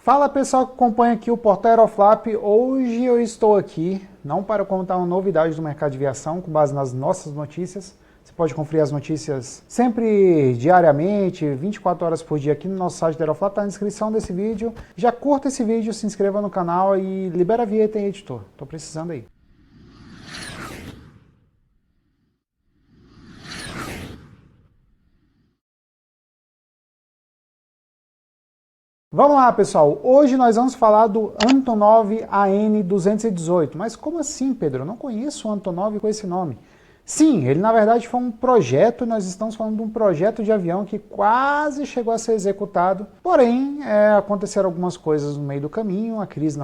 Fala pessoal que acompanha aqui o Portal Aeroflap. Hoje eu estou aqui não para contar uma novidade do mercado de aviação com base nas nossas notícias. Você pode conferir as notícias sempre diariamente, 24 horas por dia aqui no nosso site da Aeroflap, está na descrição desse vídeo. Já curta esse vídeo, se inscreva no canal e libera a vinheta aí, editor. Estou precisando aí. Vamos lá, pessoal. Hoje nós vamos falar do Antonov AN218. Mas como assim, Pedro? Eu não conheço o Antonov com esse nome. Sim, ele na verdade foi um projeto, nós estamos falando de um projeto de avião que quase chegou a ser executado, porém aconteceram algumas coisas no meio do caminho, a crise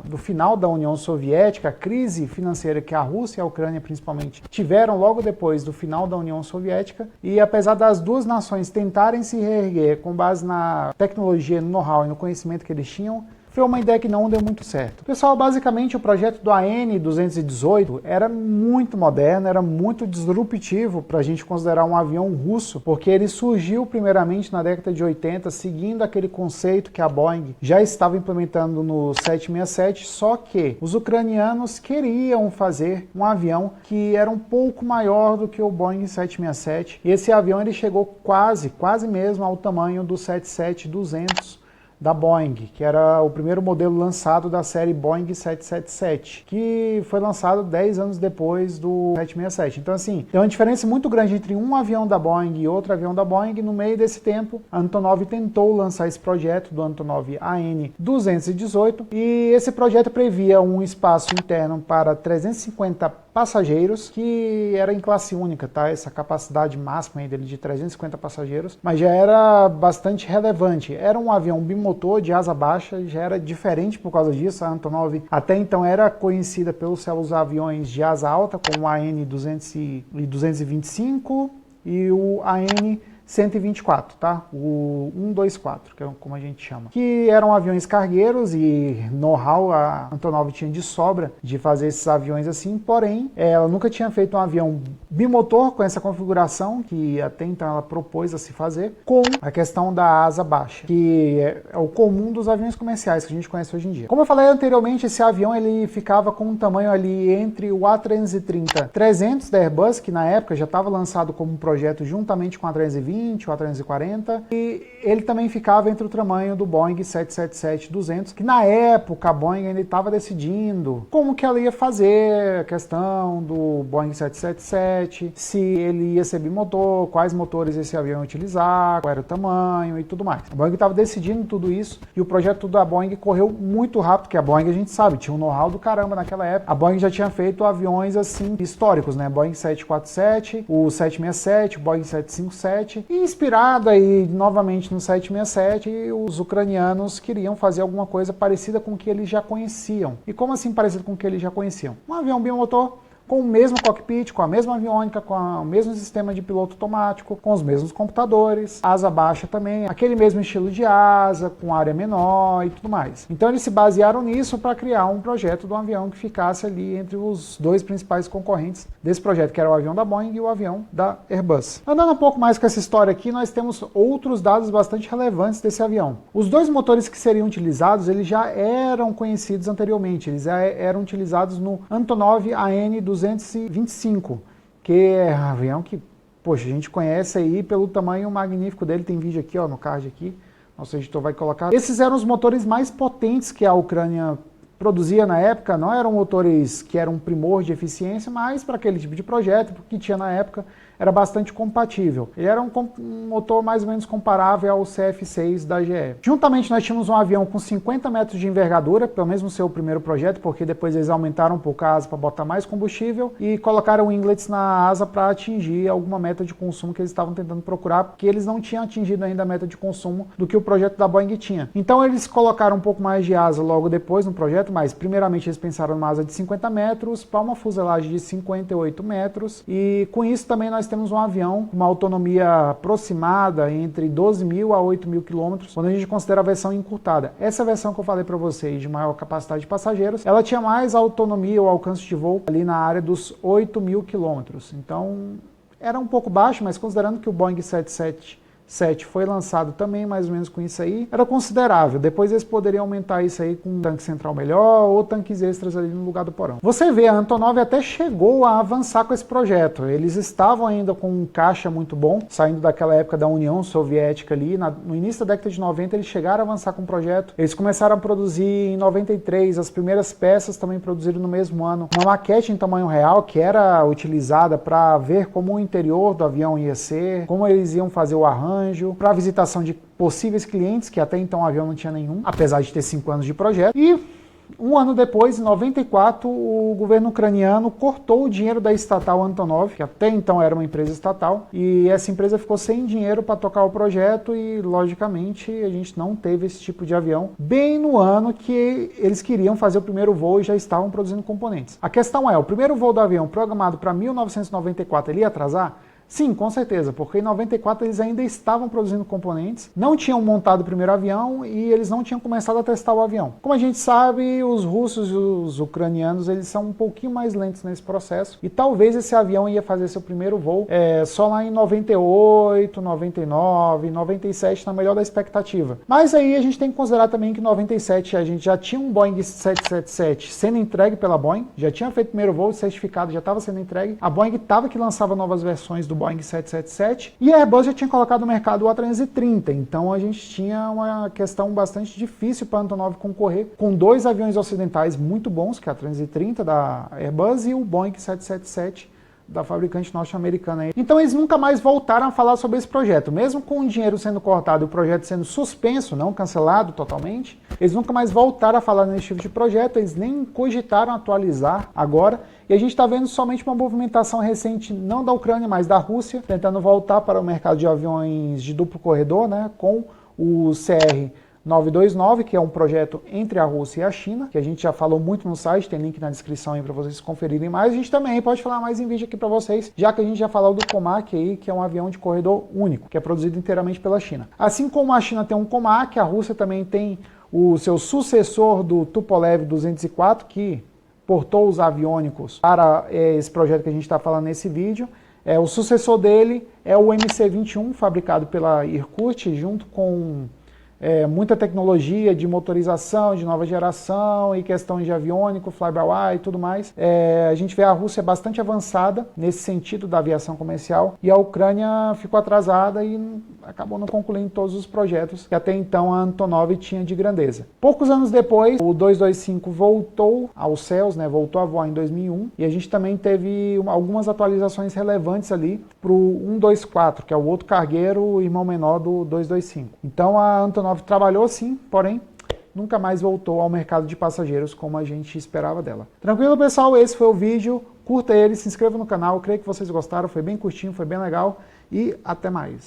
do final da União Soviética, a crise financeira que a Rússia e a Ucrânia principalmente tiveram logo depois do final da União Soviética, e apesar das duas nações tentarem se reerguer com base na tecnologia, no know-how e no conhecimento que eles tinham, foi uma ideia que não deu muito certo. Pessoal, basicamente o projeto do AN218 era muito moderno, era muito disruptivo para a gente considerar um avião russo, porque ele surgiu primeiramente na década de 80, seguindo aquele conceito que a Boeing já estava implementando no 767, só que os ucranianos queriam fazer um avião que era um pouco maior do que o Boeing 767, e esse avião ele chegou quase mesmo ao tamanho do 777-200, da Boeing, que era o primeiro modelo lançado da série Boeing 777, que foi lançado 10 anos depois do 767. Então, assim, tem uma diferença muito grande entre um avião da Boeing e outro avião da Boeing. No meio desse tempo, a Antonov tentou lançar esse projeto do Antonov AN218, e esse projeto previa um espaço interno para 350 passageiros, que era em classe única, tá? Essa capacidade máxima aí dele de 350 passageiros, mas já era bastante relevante. Era um avião bimotor de asa baixa, já era diferente por causa disso. A Antonov até então era conhecida pelos seus aviões de asa alta, como o AN225 e o AN124, tá? O 124, que é como a gente chama. Que eram aviões cargueiros e know-how a Antonov tinha de sobra de fazer esses aviões assim, porém, ela nunca tinha feito um avião bimotor com essa configuração, que até então ela propôs a se fazer, com a questão da asa baixa, que é o comum dos aviões comerciais que a gente conhece hoje em dia. Como eu falei anteriormente, esse avião ele ficava com um tamanho ali entre o A330-300 da Airbus, que na época já estava lançado como um projeto juntamente com a A320, o A340, e ele também ficava entre o tamanho do Boeing 777-200, que na época a Boeing ainda estava decidindo como que ela ia fazer a questão do Boeing 777, se ele ia ser bimotor, quais motores esse avião ia utilizar, qual era o tamanho e tudo mais. A Boeing estava decidindo tudo isso, e o projeto da Boeing correu muito rápido, porque a Boeing, a gente sabe, tinha um know-how do caramba naquela época. A Boeing já tinha feito aviões assim históricos, né? Boeing 747, o 767, o Boeing 757, e inspirado aí novamente no 767, os ucranianos queriam fazer alguma coisa parecida com o que eles já conheciam. E como assim parecido com o que eles já conheciam? Um avião bimotor, com o mesmo cockpit, com a mesma aviônica, com o mesmo sistema de piloto automático, com os mesmos computadores, asa baixa também, aquele mesmo estilo de asa, com área menor e tudo mais. Então eles se basearam nisso para criar um projeto de um avião que ficasse ali entre os dois principais concorrentes desse projeto, que era o avião da Boeing e o avião da Airbus. Andando um pouco mais com essa história aqui, nós temos outros dados bastante relevantes desse avião. Os dois motores que seriam utilizados, eles já eram conhecidos anteriormente, eles já eram utilizados no Antonov AN225, que é um avião que, poxa, a gente conhece aí pelo tamanho magnífico dele. Tem vídeo aqui, ó, no card aqui, nosso editor vai colocar. Esses eram os motores mais potentes que a Ucrânia produzia na época, não eram motores que eram um primor de eficiência, mas para aquele tipo de projeto que tinha na época, era bastante compatível. Ele era um motor mais ou menos comparável ao CF6 da GE. Juntamente nós tínhamos um avião com 50 metros de envergadura, pelo menos no seu primeiro projeto, porque depois eles aumentaram um pouco a asa para botar mais combustível e colocaram inlets na asa para atingir alguma meta de consumo que eles estavam tentando procurar, porque eles não tinham atingido ainda a meta de consumo do que o projeto da Boeing tinha. Então eles colocaram um pouco mais de asa logo depois no projeto, mas primeiramente eles pensaram numa asa de 50 metros para uma fuselagem de 58 metros, e com isso também nós temos um avião com uma autonomia aproximada entre 12.000 a 8.000 quilômetros, quando a gente considera a versão encurtada. Essa versão que eu falei para vocês, de maior capacidade de passageiros, ela tinha mais autonomia ou alcance de voo ali na área dos 8.000 quilômetros. Então, era um pouco baixo, mas considerando que o Boeing 777 7 foi lançado também mais ou menos com isso aí, era considerável. Depois eles poderiam aumentar isso aí com um tanque central melhor ou tanques extras ali no lugar do porão. Você vê, a Antonov até chegou a avançar com esse projeto. Eles estavam ainda com um caixa muito bom, saindo daquela época da União Soviética ali. No início da década de 90 eles chegaram a avançar com o projeto. Eles começaram a produzir em 93, as primeiras peças também produziram no mesmo ano. Uma maquete em tamanho real que era utilizada para ver como o interior do avião ia ser, como eles iam fazer o arranjo, para visitação de possíveis clientes, que até então o avião não tinha nenhum, apesar de ter 5 anos de projeto. E um ano depois, em 94, o governo ucraniano cortou o dinheiro da estatal Antonov, que até então era uma empresa estatal, e essa empresa ficou sem dinheiro para tocar o projeto e, logicamente, a gente não teve esse tipo de avião, bem no ano que eles queriam fazer o primeiro voo e já estavam produzindo componentes. A questão é, o primeiro voo do avião programado para 1994, ele ia atrasar? Sim, com certeza, porque em 94 eles ainda estavam produzindo componentes, não tinham montado o primeiro avião e eles não tinham começado a testar o avião. Como a gente sabe, os russos e os ucranianos eles são um pouquinho mais lentos nesse processo e talvez esse avião ia fazer seu primeiro voo só lá em 98, 99, 97, na melhor da expectativa. Mas aí a gente tem que considerar também que em 97 a gente já tinha um Boeing 777 sendo entregue pela Boeing, já tinha feito o primeiro voo, o certificado já estava sendo entregue, a Boeing estava que lançava novas versões do Boeing 777, e a Airbus já tinha colocado no mercado o A330, então a gente tinha uma questão bastante difícil para a Antonov concorrer com 2 aviões ocidentais muito bons, que é a A330 da Airbus e o Boeing 777 da fabricante norte-americana. Então eles nunca mais voltaram a falar sobre esse projeto, mesmo com o dinheiro sendo cortado e o projeto sendo suspenso, não cancelado totalmente, eles nunca mais voltaram a falar nesse tipo de projeto, eles nem cogitaram atualizar agora, e a gente está vendo somente uma movimentação recente, não da Ucrânia, mas da Rússia, tentando voltar para o mercado de aviões de duplo corredor, né, com o CR-929, que é um projeto entre a Rússia e a China, que a gente já falou muito no site, tem link na descrição aí para vocês conferirem mais. A gente também pode falar mais em vídeo aqui para vocês, já que a gente já falou do Comac aí, que é um avião de corredor único, que é produzido inteiramente pela China. Assim como a China tem um Comac, a Rússia também tem o seu sucessor do Tupolev 204, que portou os aviônicos para esse projeto que a gente está falando nesse vídeo. O sucessor dele é o MC-21, fabricado pela Irkut, junto com muita tecnologia de motorização, de nova geração e questões de aviônico, fly-by-wire e tudo mais. A gente vê a Rússia bastante avançada nesse sentido da aviação comercial e a Ucrânia ficou atrasada e acabou não concluindo todos os projetos que até então a Antonov tinha de grandeza. Poucos anos depois, o 225 voltou aos céus, né, voltou a voar em 2001 e a gente também teve algumas atualizações relevantes ali para o 124, que é o outro cargueiro, o irmão menor do 225. Então a Antonov trabalhou sim, porém nunca mais voltou ao mercado de passageiros como a gente esperava dela. Tranquilo, pessoal? Esse foi o vídeo. Curta ele, se inscreva no canal. Eu creio que vocês gostaram. Foi bem curtinho, foi bem legal. E até mais.